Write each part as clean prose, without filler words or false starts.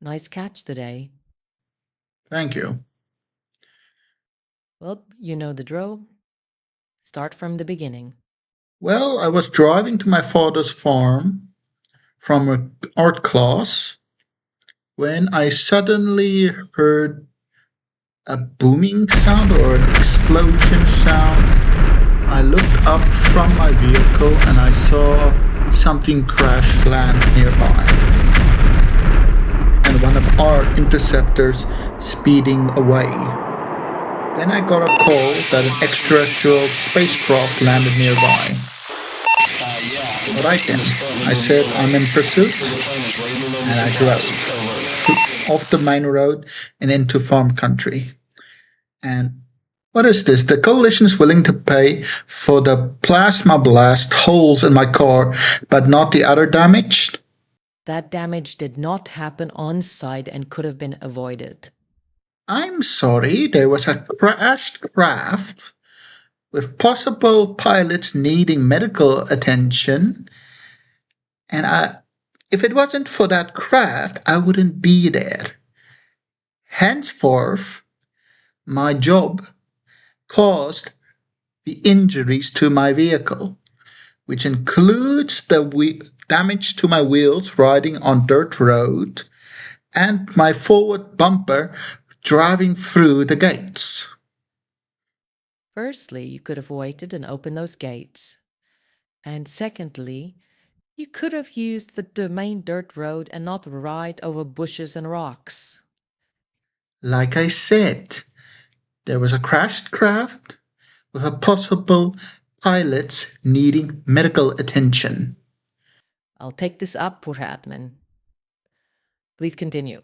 Nice catch today. Thank you. Well, you know the drill. Start from the beginning. Well, I was driving to my father's farm from an art class when I suddenly heard a booming sound or an explosion sound. I looked up from my vehicle and I saw something crash land nearby, and one of our interceptors speeding away. Then I got a call that an extraterrestrial spacecraft landed nearby. Alright then, I said I'm in pursuit, and I drove off the main road and into farm country. And what is this? The coalition is willing to pay for the plasma blast holes in my car, but not the other damage? That damage did not happen on site and could have been avoided. I'm sorry, there was a crashed craft with possible pilots needing medical attention, and if it wasn't for that craft, I wouldn't be there. Henceforth, my job caused the injuries to my vehicle, which includes the damage to my wheels riding on dirt road and my forward bumper driving through the gates. Firstly, you could have waited and opened those gates. And secondly, you could have used the main dirt road and not ride over bushes and rocks. Like I said, there was a crashed craft with a possible pilots needing medical attention. I'll take this up, poor admin. Please continue.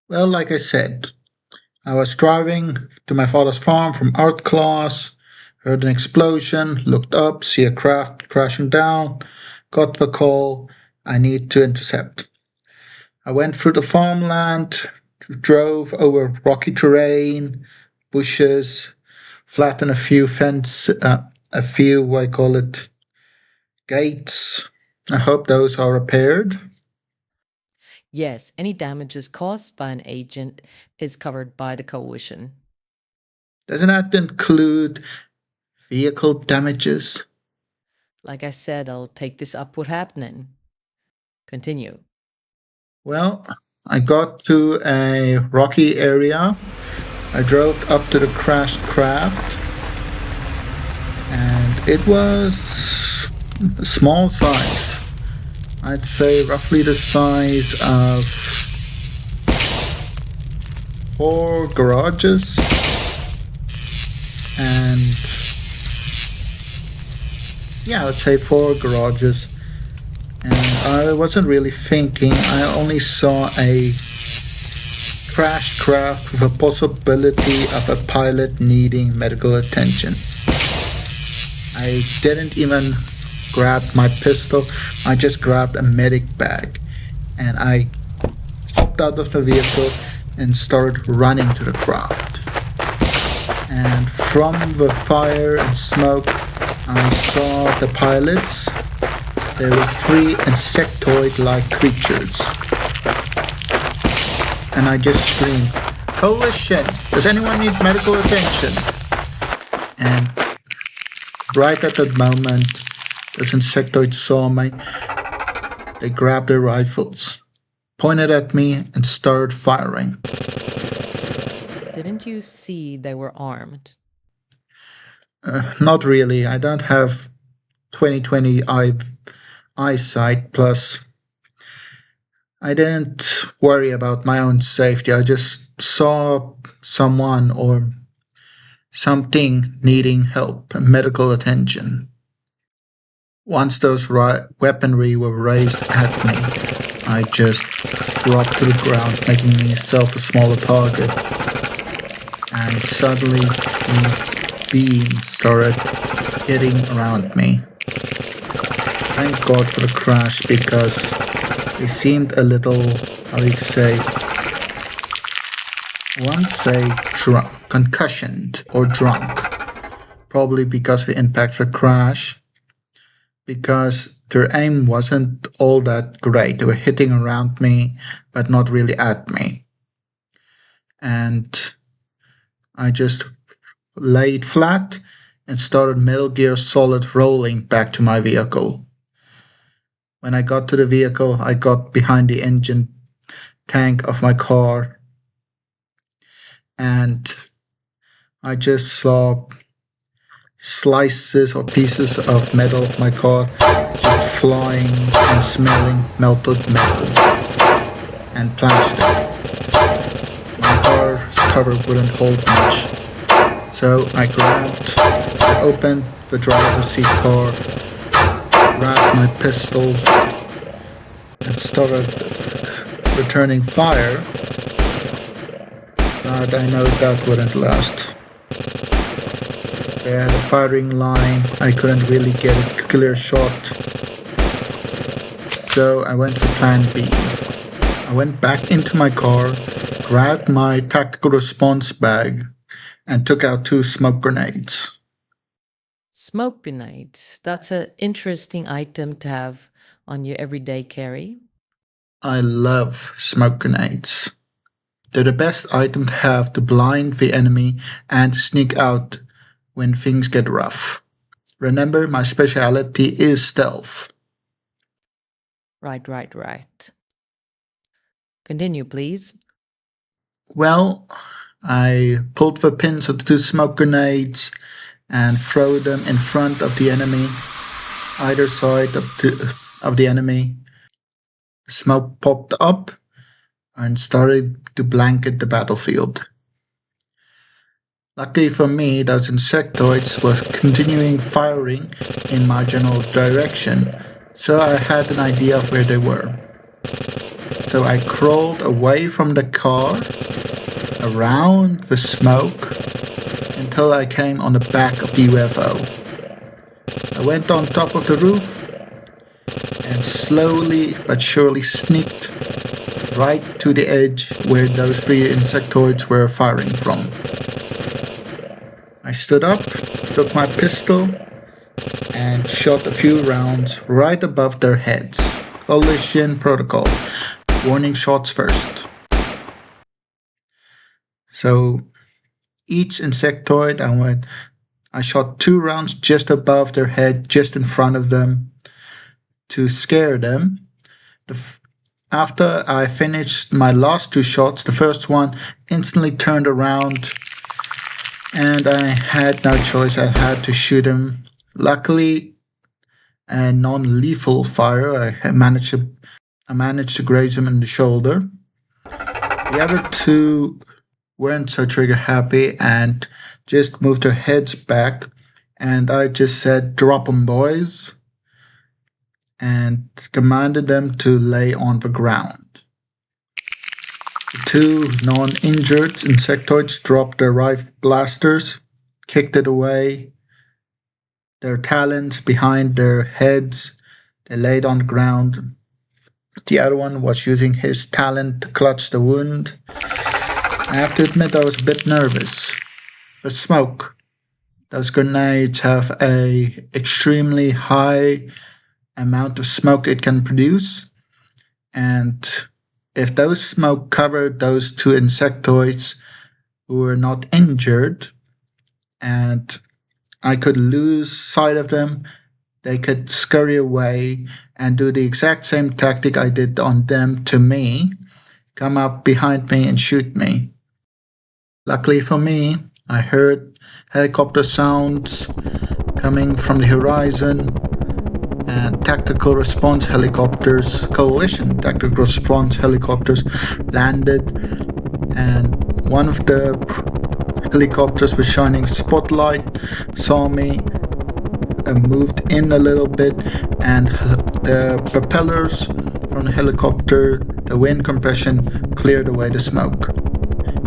Well, like I said, I was driving to my father's farm from art class, heard an explosion, looked up, see a craft crashing down, got the call, I need to intercept. I went through the farmland, drove over rocky terrain, bushes, flattened a few, I call it, gates. I hope those are repaired. Yes, any damages caused by an agent is covered by the coalition. Doesn't that include vehicle damages? Like I said, I'll take this up with happening. Continue. Well, I got to a rocky area. I drove up to the crashed craft, and it was a small size. I'd say roughly the size of 4 garages. And yeah, I'd say 4 garages. And I wasn't really thinking, I only saw a crashed craft with a possibility of a pilot needing medical attention. I didn't even grab my pistol, I just grabbed a medic bag and I hopped out of the vehicle and started running to the craft. And from the fire and smoke, I saw the pilots. They were 3 insectoid-like creatures. And I just screamed, "Coalition! Does anyone need medical attention?" And right at that moment, those insectoids saw me. They grabbed their rifles, pointed at me, and started firing. Didn't you see they were armed? Not really. I don't have 20/20 eyesight, plus I didn't worry about my own safety. I just saw someone or something needing help, medical attention. Once those weaponry were raised at me, I just dropped to the ground, making myself a smaller target. And suddenly these beams started hitting around me. Thank God for the crash, because they seemed a little, how do you say, one say concussioned or drunk, probably because of the impact of the crash, because Their aim wasn't all that great. They were hitting around me, but not really at me. And I just laid flat and started Metal Gear Solid rolling back to my vehicle. When I got to the vehicle, I got behind the engine tank of my car and I just saw slices or pieces of metal of my car just flying and smelling melted metal and plastic. My car's cover wouldn't hold much. So I opened the driver's seat car, grabbed my pistol, and started returning fire. But I know that wouldn't last. They had a firing line, I couldn't really get a clear shot. So I went for plan B. I went back into my car, grabbed my tactical response bag, and took out 2 smoke grenades. Smoke grenades. That's an interesting item to have on your everyday carry. I love smoke grenades. They're the best item to have to blind the enemy and to sneak out when things get rough. Remember, my specialty is stealth. Right. Continue, please. Well, I pulled the pins of the 2 smoke grenades and throw them in front of the enemy, either side of the enemy. Smoke popped up and started to blanket the battlefield. Luckily for me, those insectoids were continuing firing in my general direction, so I had an idea of where they were. So I crawled away from the car, around the smoke, until I came on the back of the UFO. I went on top of the roof and slowly but surely sneaked right to the edge where those 3 insectoids were firing from. I stood up, took my pistol, and shot a few rounds right above their heads. Collision protocol. Warning shots first. So each insectoid, I shot 2 rounds just above their head, just in front of them, to scare them. After I finished my last 2 shots, the first one instantly turned around, and I had no choice. I had to shoot him. Luckily, a non-lethal fire. I managed to graze him in the shoulder. The other 2 weren't so trigger happy and just moved their heads back, and I just said, "Drop 'em, boys," and commanded them to lay on the ground. The 2 non-injured insectoids dropped their rifle blasters, kicked it away, their talons behind their heads. They laid on the ground. The other one was using his talon to clutch the wound. I have to admit I was a bit nervous. The smoke. Those grenades have a extremely high amount of smoke it can produce. And if those smoke covered those 2 insectoids who were not injured, and I could lose sight of them, they could scurry away and do the exact same tactic I did on them to me, come up behind me and shoot me. Luckily for me, I heard helicopter sounds coming from the horizon, and tactical response helicopters, coalition tactical response helicopters, landed, and one of the helicopters with shining spotlight saw me, moved in a little bit, and the propellers from the helicopter, the wind compression, cleared away the smoke,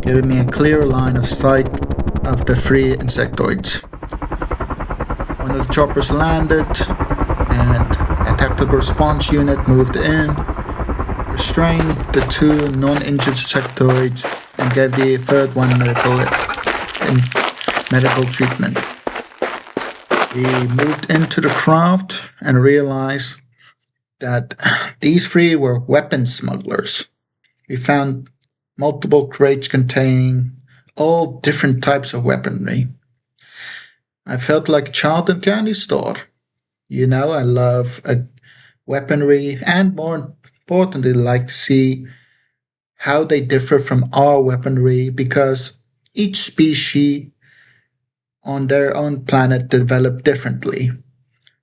giving me a clear line of sight of the 3 insectoids. One of the choppers landed, and a tactical response unit moved in, restrained the 2 non-injured insectoids, and gave the 3rd one medical treatment. We moved into the craft and realized that these three were weapon smugglers. We found multiple crates containing all different types of weaponry. I felt like a child in a candy store. You know, I love weaponry and more importantly, like to see how they differ from our weaponry because each species on their own planet developed differently.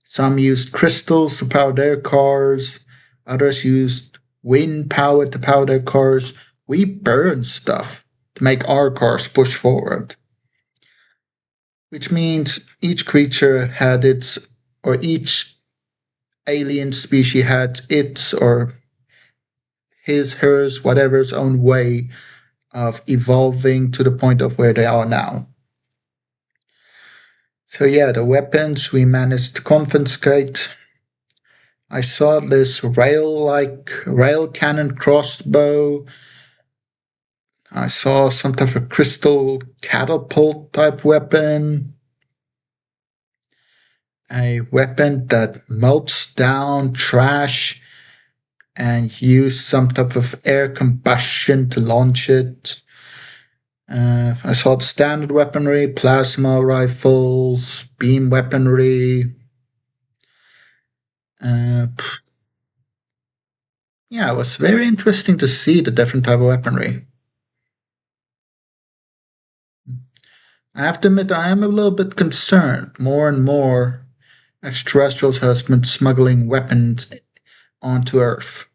Some used crystals to power their cars, others used wind power to power their cars. We burned stuff to make our cars push forward, which means each creature had its, or each alien species had its or his, hers, whatever's own way of evolving to the point of where they are now. So yeah, the weapons we managed to confiscate. I saw this rail cannon crossbow. I saw some type of crystal catapult type weapon. A weapon that melts down trash and use some type of air combustion to launch it. I saw the standard weaponry, plasma rifles, beam weaponry. Uh, yeah, it was very interesting to see the different type of weaponry. I have to admit, I am a little bit concerned. More and more extraterrestrials have been smuggling weapons onto Earth.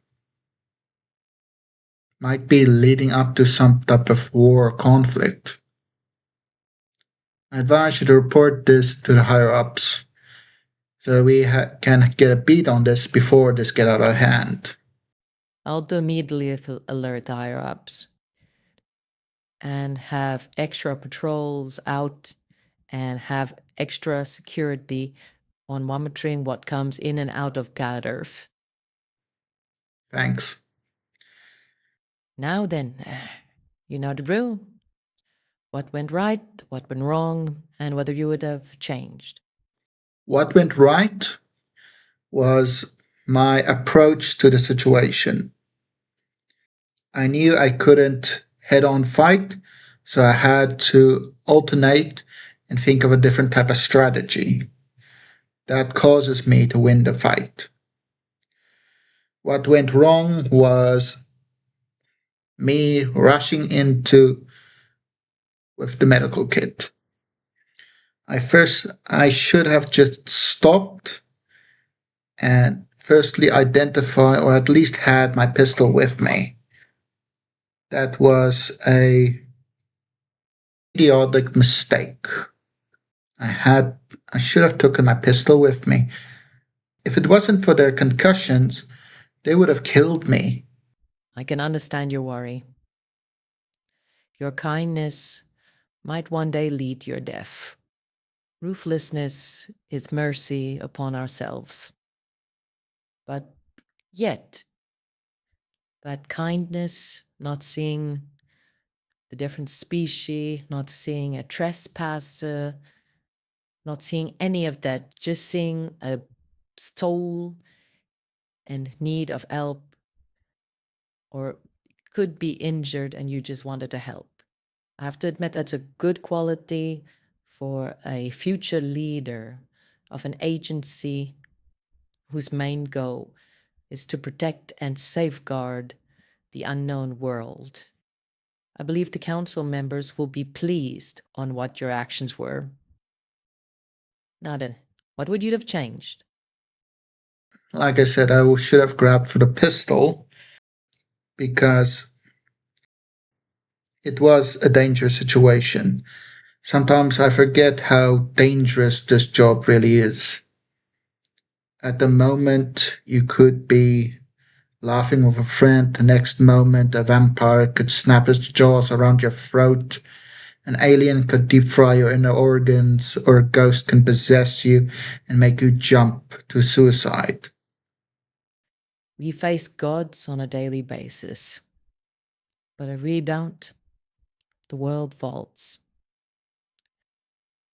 Might be leading up to some type of war or conflict. I advise you to report this to the higher ups so we can get a beat on this before this get out of hand. I'll immediately alert the higher ups and have extra patrols out and have extra security on monitoring what comes in and out of God Earth. Thanks. Now then, you know the drill. What went right, what went wrong, and whether you would have changed. What went right was my approach to the situation. I knew I couldn't head on fight, so I had to alternate and think of a different type of strategy that causes me to win the fight. What went wrong was me rushing into with the medical kit. I should have just stopped and firstly identify or at least had my pistol with me. That was a idiotic mistake. I had I should have taken my pistol with me. If it wasn't for their concussions, they would have killed me. I can understand your worry. Your kindness might one day lead to your death. Ruthlessness is mercy upon ourselves. But yet, that kindness, not seeing the different species, not seeing a trespasser, not seeing any of that, just seeing a soul in need of help or could be injured and you just wanted to help. I have to admit that's a good quality for a future leader of an agency whose main goal is to protect and safeguard the unknown world. I believe the council members will be pleased on what your actions were. Now then, what would you have changed? Like I said, should have grabbed for the pistol because it was a dangerous situation. Sometimes I forget how dangerous this job really is. At the moment, you could be laughing with a friend. The next moment, a vampire could snap its jaws around your throat. An alien could deep fry your inner organs, or a ghost can possess you and make you jump to suicide. We face gods on a daily basis, but if we don't, the world falls.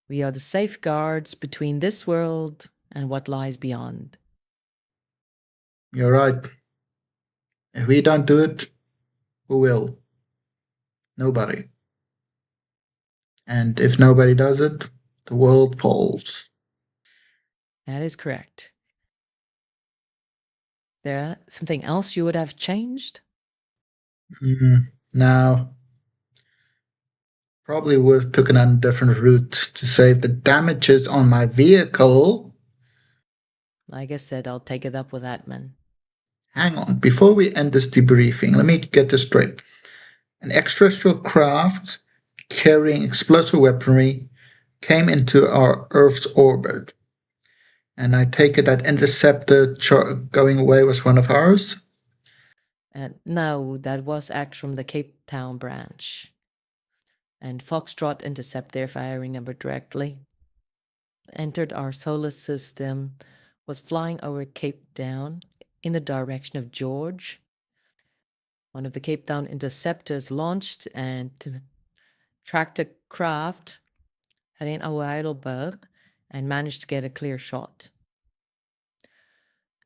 We are the safeguards between this world and what lies beyond. You're right. If we don't do it, who will? Nobody. And if nobody does it, the world falls. That is correct. There something else you would have changed? Now, probably would have taken a different route to save the damages on my vehicle. Like I said, I'll take it up with admin. Hang on, before we end this debriefing, let me get this straight. An extraterrestrial craft carrying explosive weaponry came into our Earth's orbit. And I take it that interceptor going away was one of ours? And no, that was Act from the Cape Town branch. And Foxtrot intercept their firing number directly. Entered our solar system, was flying over Cape Town in the direction of George. One of the Cape Town interceptors launched and tracked a craft heading OdieOdal and managed to get a clear shot.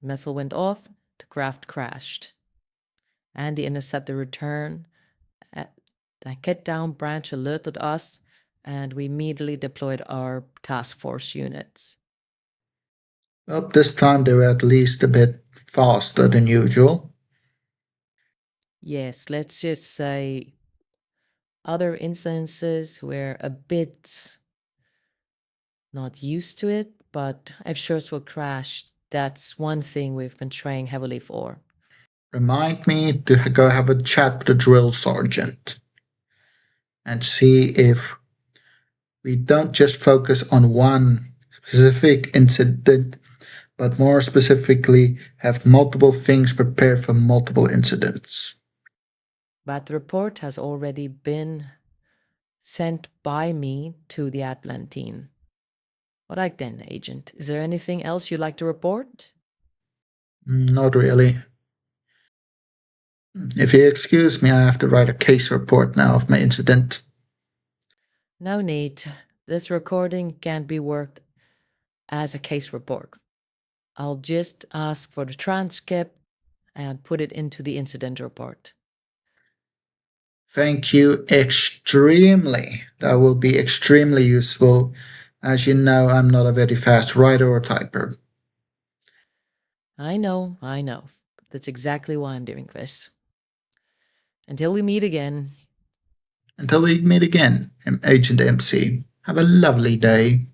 The missile went off, the craft crashed. And the interceptor returned. The Cape Town branch alerted us, and we immediately deployed our task force units. Well, this time they were at least a bit faster than usual. Yes, let's just say other instances were a bit not used to it, but if ships will crash, that's one thing we've been training heavily for. Remind me to go have a chat with the drill sergeant and see if we don't just focus on one specific incident, but more specifically have multiple things prepared for multiple incidents. But the report has already been sent by me to the Atlantine. All right then, Agent. Is there anything else you'd like to report? Not really. If you excuse me, I have to write a case report now of my incident. No need. This recording can't be worked as a case report. I'll just ask for the transcript and put it into the incident report. Thank you extremely. That will be extremely useful. As you know, I'm not a very fast writer or typer. I know. That's exactly why I'm doing this. Until we meet again. Until we meet again, I'm Agent MC. Have a lovely day.